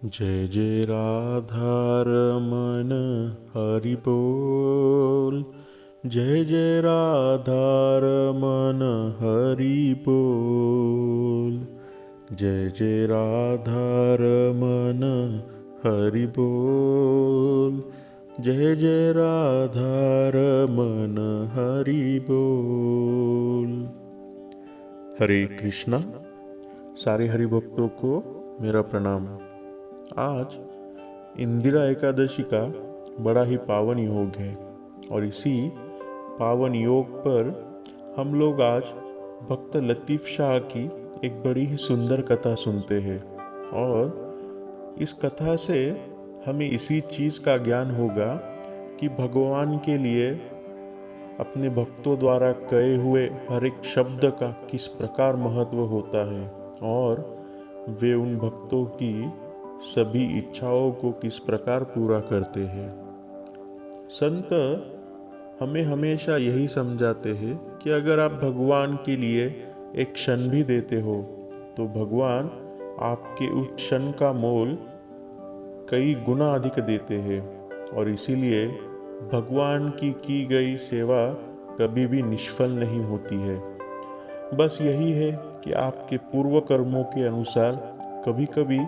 जय जय राधारमण हरि बोल। जय जय राधारमण हरि बोल। जय जय राधारमण हरि बोल। जय जय राधारमण हरि बोल। हरे कृष्णा। सारे हरि भक्तों को मेरा प्रणाम। आज इंदिरा एकादशी का बड़ा ही पावन योग है और इसी पावन योग पर हम लोग आज भक्त लतीफ़ शाह की एक बड़ी ही सुंदर कथा सुनते हैं और इस कथा से हमें इसी चीज़ का ज्ञान होगा कि भगवान के लिए अपने भक्तों द्वारा कहे हुए हर एक शब्द का किस प्रकार महत्व होता है और वे उन भक्तों की सभी इच्छाओं को किस प्रकार पूरा करते हैं। संत हमें हमेशा यही समझाते हैं कि अगर आप भगवान के लिए एक क्षण भी देते हो तो भगवान आपके उस क्षण का मोल कई गुना अधिक देते हैं और इसीलिए भगवान की गई सेवा कभी भी निष्फल नहीं होती है। बस यही है कि आपके पूर्व कर्मों के अनुसार कभी कभी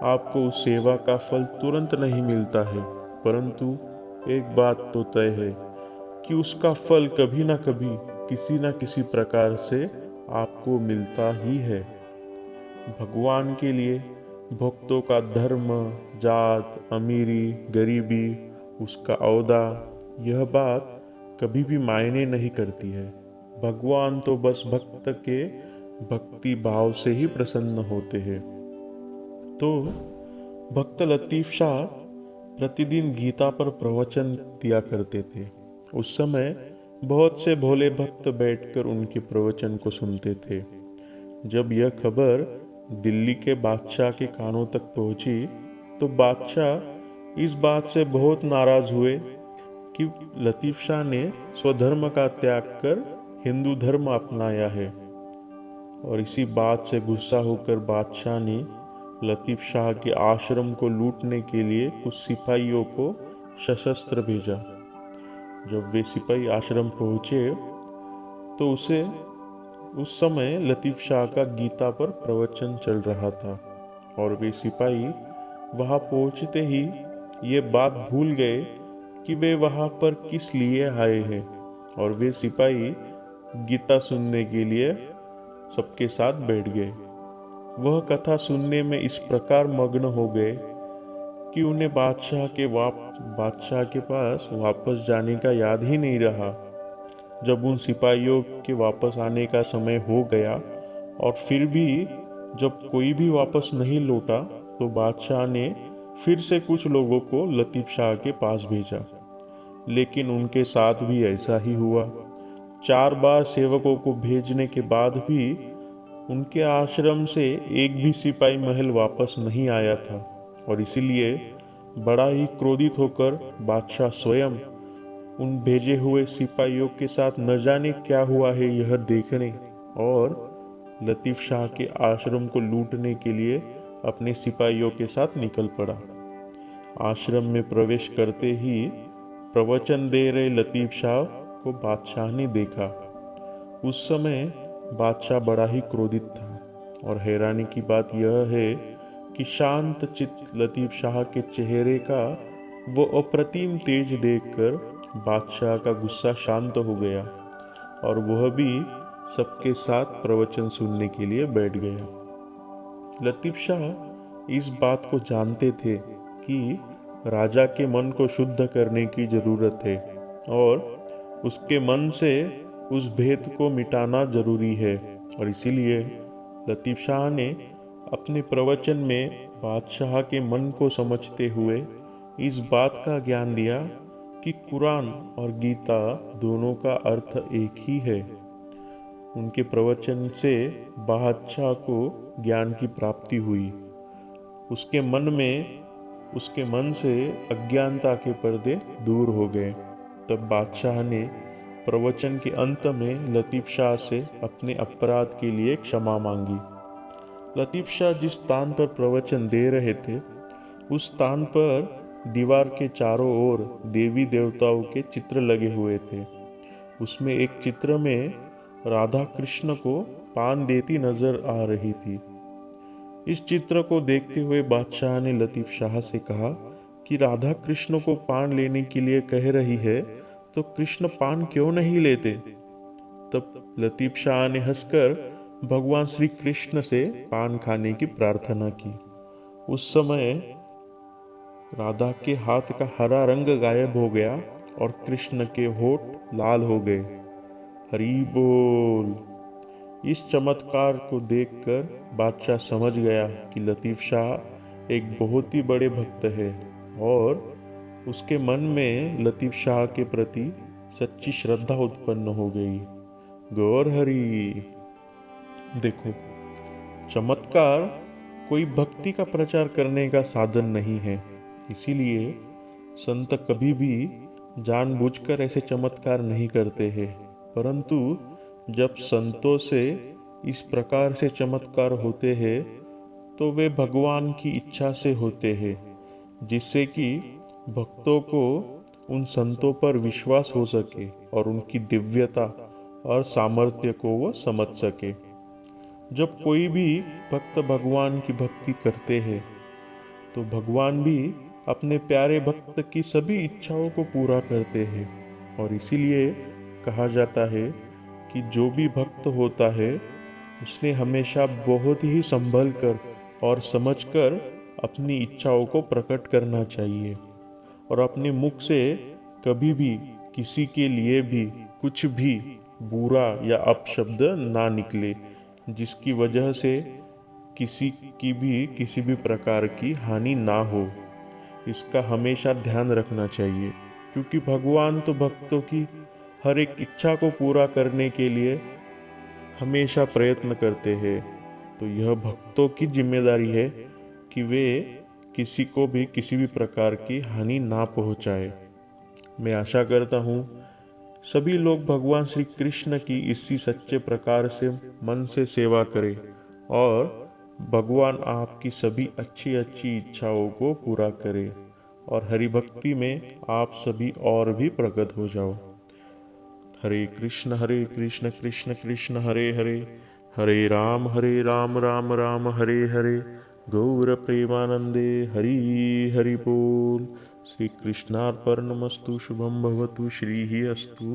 आपको उस सेवा का फल तुरंत नहीं मिलता है, परंतु एक बात तो तय है कि उसका फल कभी ना कभी किसी न किसी प्रकार से आपको मिलता ही है। भगवान के लिए भक्तों का धर्म, जात, अमीरी, गरीबी, उसका औहदा, यह बात कभी भी मायने नहीं करती है। भगवान तो बस भक्त के भक्ति भाव से ही प्रसन्न होते हैं। तो भक्त लतीफ़ शाह प्रतिदिन गीता पर प्रवचन दिया करते थे। उस समय बहुत से भोले भक्त बैठकर उनके प्रवचन को सुनते थे। जब यह खबर दिल्ली के बादशाह के कानों तक पहुंची तो बादशाह इस बात से बहुत नाराज हुए कि लतीफ़ शाह ने स्वधर्म का त्याग कर हिंदू धर्म अपनाया है और इसी बात से गुस्सा होकर बादशाह ने लतीफ़ शाह के आश्रम को लूटने के लिए कुछ सिपाहियों को सशस्त्र भेजा। जब वे सिपाही आश्रम पहुंचे तो उस समय लतीफ़ शाह का गीता पर प्रवचन चल रहा था और वे सिपाही वहां पहुंचते ही ये बात भूल गए कि वे वहां पर किस लिए आए हैं और वे सिपाही गीता सुनने के लिए सबके साथ बैठ गए। वह कथा सुनने में इस प्रकार मग्न हो गए कि उन्हें बादशाह के पास वापस जाने का याद ही नहीं रहा। जब उन सिपाहियों के वापस आने का समय हो गया और फिर भी जब कोई भी वापस नहीं लौटा तो बादशाह ने फिर से कुछ लोगों को लतीफ़ शाह के पास भेजा, लेकिन उनके साथ भी ऐसा ही हुआ। 4 बार सेवकों को भेजने के बाद भी उनके आश्रम से एक भी सिपाही महल वापस नहीं आया था और इसीलिए बड़ा ही क्रोधित होकर बादशाह स्वयं उन भेजे हुए सिपाहियों के साथ न जाने क्या हुआ है यह देखने और लतीफ़ शाह के आश्रम को लूटने के लिए अपने सिपाहियों के साथ निकल पड़ा। आश्रम में प्रवेश करते ही प्रवचन दे रहे लतीफ़ शाह को बादशाह ने देखा। उस समय बादशाह बड़ा ही क्रोधित था और हैरानी की बात यह है कि शांत चित्त लतीफ़ शाह के चेहरे का वो अप्रतिम तेज देखकर बादशाह का गुस्सा शांत हो गया और वह भी सबके साथ प्रवचन सुनने के लिए बैठ गया। लतीफ़ शाह इस बात को जानते थे कि राजा के मन को शुद्ध करने की ज़रूरत है और उसके मन से उस भेद को मिटाना जरूरी है और इसीलिए लतीफ़ शाह ने अपने प्रवचन में बादशाह के मन को समझते हुए इस बात का ज्ञान दिया कि कुरान और गीता दोनों का अर्थ एक ही है। उनके प्रवचन से बादशाह को ज्ञान की प्राप्ति हुई। उसके मन से अज्ञानता के पर्दे दूर हो गए। तब बादशाह ने प्रवचन के अंत में लतीफ़ शाह से अपने अपराध के लिए क्षमा मांगी। लतीफ़ शाह जिस स्थान पर प्रवचन दे रहे थे उस स्थान पर दीवार के चारों ओर देवी देवताओं के चित्र लगे हुए थे। उसमें एक चित्र में राधा कृष्ण को पान देती नजर आ रही थी। इस चित्र को देखते हुए बादशाह ने लतीफ शाह से कहा कि राधा कृष्ण को पान लेने के लिए कह रही है, तो कृष्ण पान क्यों नहीं लेते? तब लतीफ शाह ने हंसकर भगवान श्री कृष्ण से पान खाने की प्रार्थना की। उस समय राधा के हाथ का हरा रंग गायब हो गया और कृष्ण के होठ लाल हो गए। हरि बोल। इस चमत्कार को देखकर बादशाह समझ गया कि लतीफ शाह एक बहुत ही बड़े भक्त है और उसके मन में लतीफ शाह के प्रति सच्ची श्रद्धा उत्पन्न हो गई। गौर हरि। देखो, चमत्कार कोई भक्ति का प्रचार करने का साधन नहीं है, इसीलिए संत कभी भी जानबूझकर ऐसे चमत्कार नहीं करते हैं। परंतु जब संतों से इस प्रकार से चमत्कार होते हैं तो वे भगवान की इच्छा से होते हैं, जिससे कि भक्तों को उन संतों पर विश्वास हो सके और उनकी दिव्यता और सामर्थ्य को वो समझ सके। जब कोई भी भक्त भगवान की भक्ति करते हैं तो भगवान भी अपने प्यारे भक्त की सभी इच्छाओं को पूरा करते हैं। और इसीलिए कहा जाता है कि जो भी भक्त होता है उसने हमेशा बहुत ही संभल कर और समझकर अपनी इच्छाओं को प्रकट करना चाहिए और अपने मुख से कभी भी किसी के लिए भी कुछ भी बुरा या अपशब्द ना निकले, जिसकी वजह से किसी की भी किसी भी प्रकार की हानि ना हो। इसका हमेशा ध्यान रखना चाहिए, क्योंकि भगवान तो भक्तों की हर एक इच्छा को पूरा करने के लिए हमेशा प्रयत्न करते हैं। तो यह भक्तों की जिम्मेदारी है कि वे किसी को भी किसी भी प्रकार की हानि ना पहुंचाए। मैं आशा करता हूँ सभी लोग भगवान श्री कृष्ण की इसी सच्चे प्रकार से मन से सेवा करें और भगवान आपकी सभी अच्छी अच्छी इच्छाओं को पूरा करे और हरि भक्ति में आप सभी और भी प्रगट हो जाओ। हरे कृष्ण कृष्ण कृष्ण हरे हरे, हरे राम राम हरे हरे, गौर प्रेमानंदे हरि हरि बोल। श्री कृष्णार्पणमस्तु। शुभम भवतु। श्री ही अस्तु।